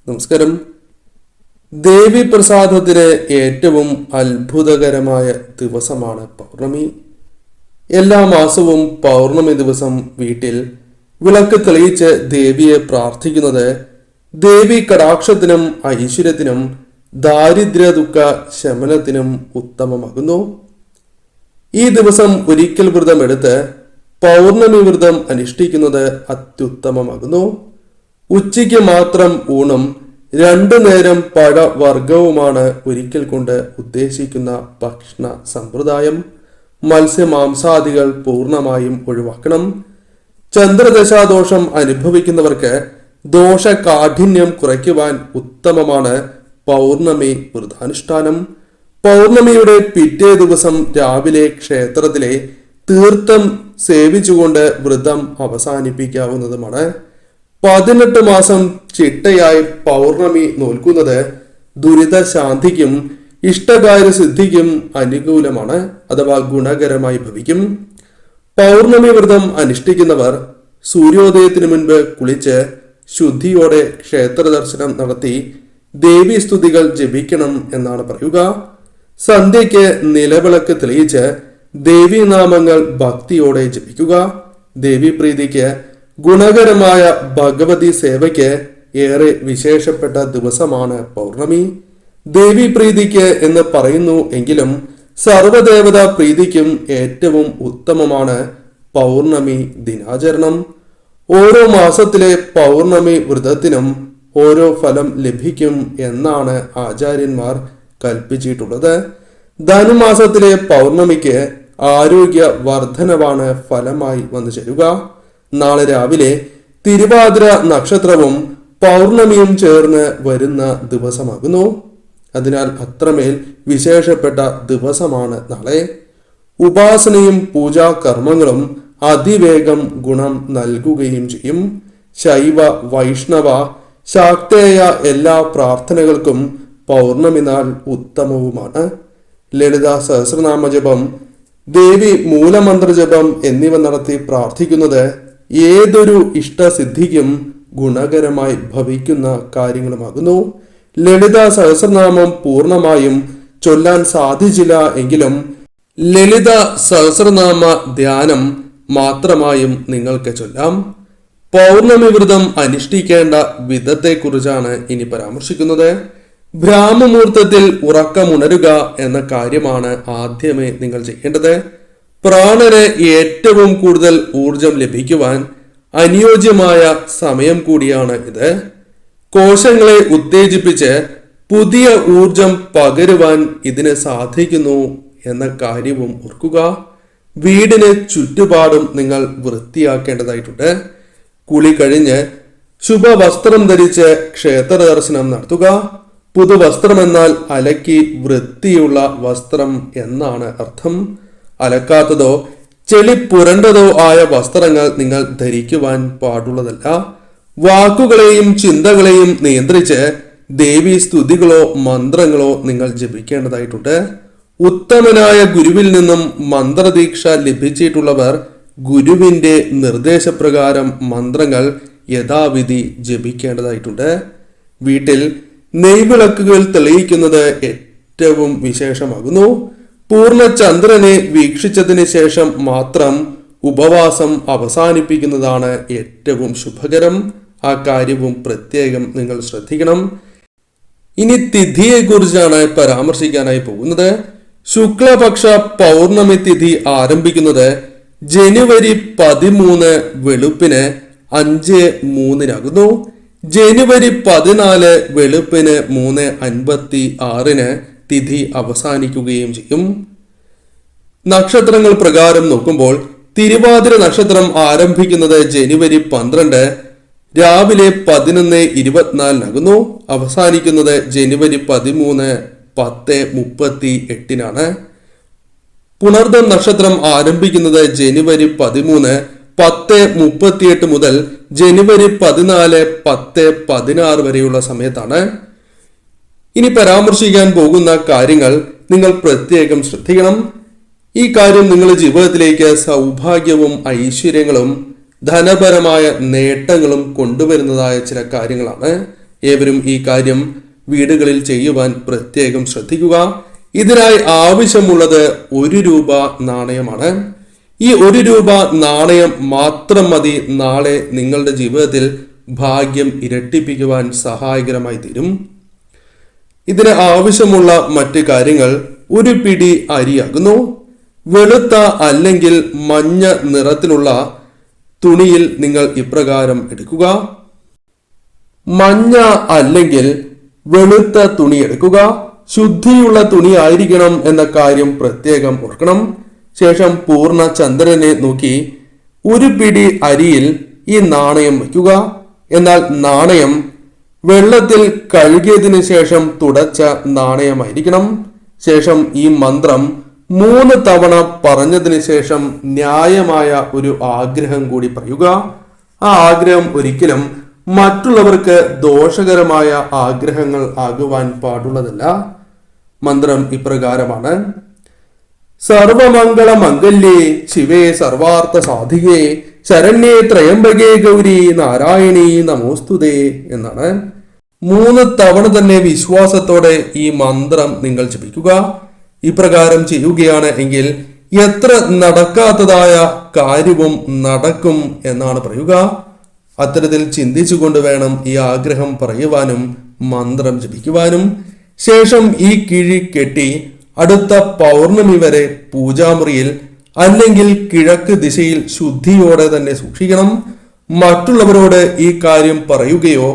നമസ്കാരം. ദേവി പ്രസാദത്തിന് ഏറ്റവും അത്ഭുതകരമായ ദിവസമാണ് പൗർണമി. എല്ലാ മാസവും പൗർണമി ദിവസം വീട്ടിൽ വിളക്ക് തെളിയിച്ച് ദേവിയെ പ്രാർത്ഥിക്കുന്നത് ദേവി കടാക്ഷത്തിനും ഐശ്വര്യത്തിനും ദാരിദ്ര്യ ദുഃഖ ശമനത്തിനും ഉത്തമമാകുന്നു. ഈ ദിവസം ഒരിക്കൽ വ്രതം എടുത്ത് പൗർണമി വ്രതം അനുഷ്ഠിക്കുന്നത് അത്യുത്തമമാകുന്നു. ഉച്ചയ്ക്ക് മാത്രം ഊണും 2 നേരം പഴവർഗവുമാണ് ഒരിക്കൽ കൊണ്ട് ഉദ്ദേശിക്കുന്ന ഭക്ഷണ സമ്പ്രദായം. മത്സ്യമാംസാദികൾ പൂർണ്ണമായും ഒഴിവാക്കണം. ചന്ദ്രദശാദോഷം അനുഭവിക്കുന്നവർക്ക് ദോഷകാഠിന്യം കുറയ്ക്കുവാൻ ഉത്തമമാണ് പൗർണമി വ്രതാനുഷ്ഠാനം. പൗർണമിയുടെ പിറ്റേ ദിവസം രാവിലെ ക്ഷേത്രത്തിലെ തീർത്ഥം സേവിച്ചുകൊണ്ട് വ്രതം അവസാനിപ്പിക്കാവുന്നതുമാണ്. 18 മാസം ചിട്ടയായി പൗർണമി നോൽക്കുന്നത് ദുരിതശാന്തിക്കും ഇഷ്ടകാര്യസിദ്ധിക്കും അനുകൂലമാണ്, അഥവാ ഗുണകരമായി ഭവിക്കും. പൗർണമി വ്രതം അനുഷ്ഠിക്കുന്നവർ സൂര്യോദയത്തിനു മുൻപ് കുളിച്ച് ശുദ്ധിയോടെ ക്ഷേത്ര ദർശനം നടത്തി ദേവീ സ്തുതികൾ ജപിക്കണം എന്നാണ് പറയുക. സന്ധ്യയ്ക്ക് നിലവിളക്ക് തെളിയിച്ച് ദേവീനാമങ്ങൾ ഭക്തിയോടെ ജപിക്കുക. ദേവീപ്രീതിക്ക് ഗുണകരമായ ഭഗവതി സേവയ്ക്ക് ഏറെ വിശേഷപ്പെട്ട ദിവസമാണ് പൗർണമി. ദേവി പ്രീതിക്ക് എന്ന് പറയുന്നു എങ്കിലും സർവദേവതാ പ്രീതിക്കും ഏറ്റവും ഉത്തമമാണ് പൗർണമി ദിനാചരണം. ഓരോ മാസത്തിലെ പൗർണമി വ്രതത്തിനും ഓരോ ഫലം ലഭിക്കും എന്നാണ് ആചാര്യന്മാർ കൽപ്പിച്ചിട്ടുള്ളത്. ധനുമാസത്തിലെ പൗർണമിക്ക് ആരോഗ്യ വർധനവാണ് ഫലമായി വന്നു ചേരുക. നാളെ രാവിലെ തിരുവാതിര നക്ഷത്രവും പൗർണമിയും ചേർന്ന് വരുന്ന ദിവസമാകുന്നു. അതിനാൽ അത്രമേൽ വിശേഷപ്പെട്ട ദിവസമാണ് നാളെ. ഉപാസനയും പൂജാ കർമ്മങ്ങളും അതിവേഗം ഗുണം നൽകുകയും ചെയ്യും. ശൈവ വൈഷ്ണവ ശാക്തേയ എല്ലാ പ്രാർത്ഥനകൾക്കും പൗർണമി നാൾ ഉത്തമവുമാണ്. ലളിത സഹസ്രനാമ ജപം, ദേവി മൂലമന്ത്ര ജപം എന്നിവ നടത്തി പ്രാർത്ഥിക്കുന്നത് ഏതൊരു ഇഷ്ടസിദ്ധിക്കും ഗുണകരമായി ഭവിക്കുന്ന കാര്യങ്ങളുമാകുന്നു. ലളിത സഹസ്രനാമം പൂർണ്ണമായും ചൊല്ലാൻ സാധിച്ചില്ല എങ്കിലും ലളിത സഹസ്രനാമ ധ്യാനം മാത്രമായും നിങ്ങൾക്ക് ചൊല്ലാം. പൗർണമി വ്രതം അനുഷ്ഠിക്കേണ്ട വിധത്തെക്കുറിച്ചാണ് ഇനി പരാമർശിക്കുന്നത്. ബ്രാഹ്മമുഹൂർത്തത്തിൽ ഉറക്കമുണരുക എന്ന കാര്യമാണ് ആദ്യമേ നിങ്ങൾ ചെയ്യേണ്ടത്. പ്രാണന് ഏറ്റവും കൂടുതൽ ഊർജം ലഭിക്കുവാൻ അനുയോജ്യമായ സമയം കൂടിയാണ് ഇത്. കോശങ്ങളെ ഉത്തേജിപ്പിച്ച് പുതിയ ഊർജം പകരുവാൻ ഇതിന് സാധിക്കുന്നു എന്ന കാര്യവും ഓർക്കുക. വീടിന് ചുറ്റുപാടും നിങ്ങൾ വൃത്തിയാക്കേണ്ടതായിട്ടുണ്ട്. കുളി കഴിഞ്ഞ് ശുഭവസ്ത്രം ധരിച്ച് ക്ഷേത്ര ദർശനം നടത്തുക. പുതുവസ്ത്രം എന്നാൽ അലക്കി വൃത്തിയുള്ള വസ്ത്രം എന്നാണ് അർത്ഥം. അലക്കാത്തതോ ചെളി പുരണ്ടതോ ആയ വസ്ത്രങ്ങൾ നിങ്ങൾ ധരിക്കുവാൻ പാടുള്ളതല്ല. വാക്കുകളെയും ചിന്തകളെയും നിയന്ത്രിച്ച് ദേവീ സ്തുതികളോ മന്ത്രങ്ങളോ നിങ്ങൾ ജപിക്കേണ്ടതായിട്ടുണ്ട്. ഉത്തമനായ ഗുരുവിൽ നിന്നും മന്ത്രദീക്ഷ ലഭിച്ചിട്ടുള്ളവർ ഗുരുവിന്റെ നിർദ്ദേശപ്രകാരം മന്ത്രങ്ങൾ യഥാവിധി ജപിക്കേണ്ടതായിട്ടുണ്ട്. വീട്ടിൽ നെയ്വിളക്കുകൾ തെളിയിക്കുന്നത് ഏറ്റവും വിശേഷമാകുന്നു. പൂർണ്ണചന്ദ്രനെ വീക്ഷിച്ചതിന് ശേഷം മാത്രം ഉപവാസം അവസാനിപ്പിക്കുന്നതാണ് ഏറ്റവും ശുഭകരം. ആ കാര്യവും പ്രത്യേകം നിങ്ങൾ ശ്രദ്ധിക്കണം. ഇനി തിഥിയെ കുറിച്ചാണ് പരാമർശിക്കാനായി പോകുന്നത്. ശുക്ലപക്ഷ പൗർണമി തിഥി ആരംഭിക്കുന്നത് ജനുവരി 13 വെളുപ്പിന് 5:03 ജനുവരി 14 വെളുപ്പിന് 3:56 തിഥി അവസാനിക്കുകയും ചെയ്യും. നക്ഷത്രങ്ങൾ പ്രകാരം നോക്കുമ്പോൾ തിരുവാതിര നക്ഷത്രം ആരംഭിക്കുന്നത് ജനുവരി 12 രാവിലെ 11:24 അവസാനിക്കുന്നത് ജനുവരി 13 10:38 പുണർദം നക്ഷത്രം ആരംഭിക്കുന്നത് ജനുവരി 13 10:38 മുതൽ ജനുവരി 14 10:16 വരെയുള്ള സമയത്താണ്. ഇനി പരാമർശിക്കാൻ പോകുന്ന കാര്യങ്ങൾ നിങ്ങൾ പ്രത്യേകം ശ്രദ്ധിക്കണം. ഈ കാര്യം നിങ്ങളുടെ ജീവിതത്തിലേക്ക് സൗഭാഗ്യവും ഐശ്വര്യങ്ങളും ധനപരമായ നേട്ടങ്ങളും കൊണ്ടുവരുന്നതായ ചില കാര്യങ്ങളാണ്. ഏവരും ഈ കാര്യം വീടുകളിൽ ചെയ്യുവാൻ പ്രത്യേകം ശ്രദ്ധിക്കുക. ഇതിനായി ആവശ്യമുള്ളത് 1 രൂപ നാണയമാണ്. ഈ 1 രൂപ നാണയം മാത്രം മതി നാളെ നിങ്ങളുടെ ജീവിതത്തിൽ ഭാഗ്യം ഇരട്ടിപ്പിക്കുവാൻ സഹായകരമായി തീരും. ഇതിന് ആവശ്യമുള്ള മറ്റ് കാര്യങ്ങൾ 1 പിടി അരിയാകുന്നു. വെളുത്ത അല്ലെങ്കിൽ മഞ്ഞ നിറത്തിലുള്ള തുണിയിൽ നിങ്ങൾ ഇപ്രകാരം എടുക്കുക. മഞ്ഞ അല്ലെങ്കിൽ വെളുത്ത തുണി എടുക്കുക. ശുദ്ധിയുള്ള തുണി ആയിരിക്കണം എന്ന കാര്യം പ്രത്യേകം ഓർക്കണം. ശേഷം പൂർണ്ണ ചന്ദ്രനെ നോക്കി 1 പിടി അരിയിൽ ഈ നാണയം വയ്ക്കുക. എന്നാൽ നാണയം വെള്ളത്തിൽ കഴുകിയതിനു ശേഷം തുടച്ച നാണയമായിരിക്കണം. ശേഷം ഈ മന്ത്രം 3 തവണ പറഞ്ഞതിന് ശേഷം ന്യായമായ ഒരു ആഗ്രഹം കൂടി പറയുക. ആ ആഗ്രഹം ഒരിക്കലും മറ്റുള്ളവർക്ക് ദോഷകരമായ ആഗ്രഹങ്ങൾ ആകുവാൻ പാടുള്ളതല്ല. മന്ത്രം ഇപ്രകാരമാണ്: സർവമംഗള മംഗല്യേ ശിവേ സർവാർത്ഥ സാധികേ ശരണ്യേ ത്രയംബകേ ഗൗരി നാരായണീ നമോസ്തുതേ എന്നാണ്. 3 തവണ തന്നെ വിശ്വാസത്തോടെ ഈ മന്ത്രം നിങ്ങൾ ജപിക്കുക. ഇപ്രകാരം ചെയ്യുകയാണ് എങ്കിൽ എത്ര നടക്കാത്തതായ കാര്യവും നടക്കും എന്നാണ് പറയുക. അത്തരത്തിൽ ചിന്തിച്ചുകൊണ്ട് വേണം ഈ ആഗ്രഹം പറയുവാനും മന്ത്രം ജപിക്കുവാനും. ശേഷം ഈ കിഴി കെട്ടി അടുത്ത പൗർണമി വരെ പൂജാമുറിയിൽ അല്ലെങ്കിൽ കിഴക്ക് ദിശയിൽ ശുദ്ധിയോടെ തന്നെ സൂക്ഷിക്കണം. മറ്റുള്ളവരോട് ഈ കാര്യം പറയുകയോ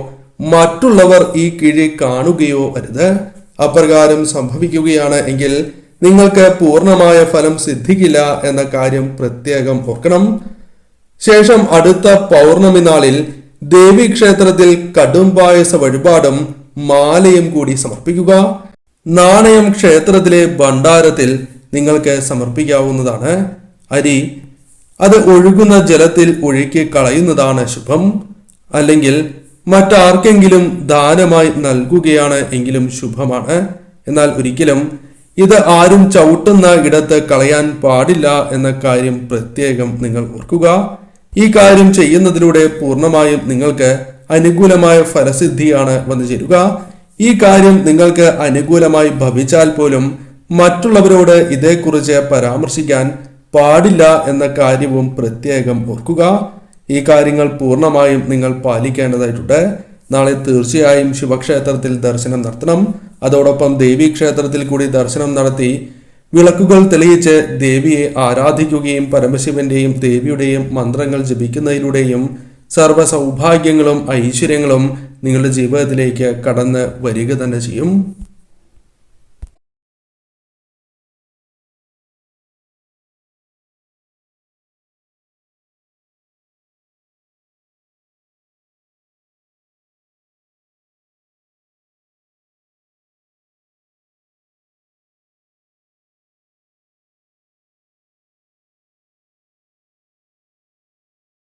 മറ്റുള്ളവർ ഈ കിഴി കാണുകയോ അരുത്. അപ്രകാരം സംഭവിക്കുകയാണ് എങ്കിൽ നിങ്ങൾക്ക് പൂർണ്ണമായ ഫലം സിദ്ധിക്കില്ല എന്ന കാര്യം പ്രത്യേകം ഓർക്കണം. ശേഷം അടുത്ത പൗർണമി നാളിൽ ദേവീക്ഷേത്രത്തിൽ കടുംപായസ വഴിപാടും മാലയും കൂടി സമർപ്പിക്കുക. നാണയം ക്ഷേത്രത്തിലെ ഭണ്ഡാരത്തിൽ നിങ്ങൾക്ക് സമർപ്പിക്കാവുന്നതാണ്. അരി അത് ഒഴുകുന്ന ജലത്തിൽ ഒഴുക്കി കളയുന്നതാണ് ശുഭം. അല്ലെങ്കിൽ മറ്റാർക്കെങ്കിലും ദാനമായി നൽകുകയാണ് എങ്കിലും ശുഭമാണ്. എന്നാൽ ഒരിക്കലും ഇത് ആരും ചവിട്ടുന്ന ഇടത്ത് കളയാൻ പാടില്ല എന്ന കാര്യം പ്രത്യേകം നിങ്ങൾ ഓർക്കുക. ഈ കാര്യം ചെയ്യുന്നതിലൂടെ പൂർണ്ണമായും നിങ്ങൾക്ക് അനുകൂലമായ ഫലസിദ്ധിയാണ് വന്നു ചേരുക. ഈ കാര്യം നിങ്ങൾക്ക് അനുകൂലമായി ഭവിച്ചാൽ പോലും മറ്റുള്ളവരോട് ഇതേക്കുറിച്ച് പരാമർശിക്കാൻ പാടില്ല എന്ന കാര്യവും പ്രത്യേകം ഓർക്കുക. ഈ കാര്യങ്ങൾ പൂർണ്ണമായും നിങ്ങൾ പാലിക്കേണ്ടതായിട്ടുണ്ട്. നാളെ തീർച്ചയായും ശിവക്ഷേത്രത്തിൽ ദർശനം നടത്തണം. അതോടൊപ്പം ദേവീക്ഷേത്രത്തിൽ കൂടി ദർശനം നടത്തി വിളക്കുകൾ തെളിയിച്ച് ദേവിയെ ആരാധിക്കുകയും പരമശിവന്റെയും ദേവിയുടെയും മന്ത്രങ്ങൾ ജപിക്കുന്നതിലൂടെയും സർവ്വ സൗഭാഗ്യങ്ങളും ഐശ്വര്യങ്ങളും നിങ്ങളുടെ ജീവിതത്തിലേക്ക് കടന്ന് വരിക തന്നെ ചെയ്യും.